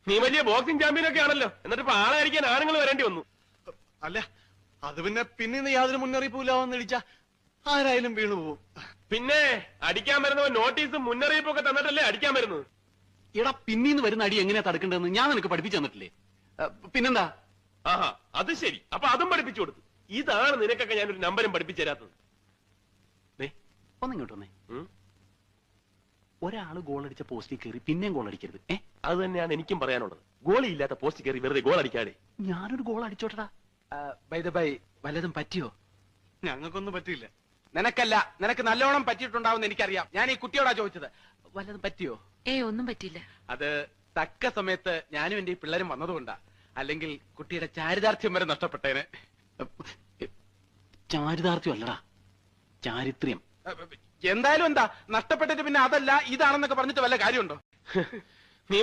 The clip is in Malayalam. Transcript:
നീ വലിയ ബോക്സിംഗ് ചാമ്പ്യനൊക്കെ ആണല്ലോ, എന്നിട്ട് ഇപ്പൊ ആളെ അടിക്കാൻ ആണുങ്ങൾ വരേണ്ടി വന്നു. അല്ല, അത് പിന്നെ യാതൊരു മുന്നറിയിപ്പില്ലാവെന്ന് ഇടിച്ച ആരായാലും വീണു പോവും. പിന്നെ അടിക്കാൻ വരുന്നവൻ നോട്ടീസും മുന്നറിയിപ്പും ഒക്കെ തന്നിട്ടല്ലേ അടിക്കാൻ വരുന്നത്. എടാ, പിന്നീന്ന് വരുന്ന അടി എങ്ങനെയാ തടുക്കേണ്ടതെന്ന് ഞാൻ നിനക്ക് പഠിപ്പിച്ചു തന്നിട്ടില്ലേ? പിന്നെന്താ? ആഹാ, അത് ശരി. അപ്പൊ അതും പഠിപ്പിച്ചു കൊടുത്തു. ഇതാണ് നിനക്കൊക്കെ ഞാനൊരു നമ്പരും പഠിപ്പിച്ചു തരാത്തത്. ഒന്നിങ്ങോട്ട് വന്നേ. ഒരാള് ഗോളടിച്ച പോസ്റ്റിൽ കയറി പിന്നെയും ഗോൾ അടിക്കരുത്. അത് തന്നെയാണ് എനിക്കും പറയാനുള്ളത്. ഗോളി ഇല്ലാത്ത പോസ്റ്റ് കയറി വെറുതെ ഗോൾ അടിക്കാതെ. ഞാനൊരു ഗോൾ അടിച്ചോട്ടടാ. ബൈ വല്ലതും പറ്റിയോ? ഞങ്ങൾക്കൊന്നും പറ്റിയില്ല. നിനക്കല്ല, നിനക്ക് നല്ലോണം പറ്റിയിട്ടുണ്ടാവും എനിക്കറിയാം. ഞാൻ ഈ കുട്ടിയോടാ ചോദിച്ചത്. വല്ലതും പറ്റിയോ? ഒന്നും പറ്റിയില്ല. അത് തക്ക സമയത്ത് ഞാനും എന്റെ ഈ പിള്ളേരും വന്നതുകൊണ്ടാ. അല്ലെങ്കിൽ കുട്ടിയുടെ ചാരിതാർത്ഥ്യം വരെ നഷ്ടപ്പെട്ടേനെ. ചാരിതാർത്ഥ്യം അല്ലടാ, ചാരിത്രം. എന്തായാലും എന്താ നഷ്ടപ്പെട്ടിട്ട് പിന്നെ അതല്ല ഇതാണെന്നൊക്കെ പറഞ്ഞിട്ട് വല്ല കാര്യമുണ്ടോ? നീ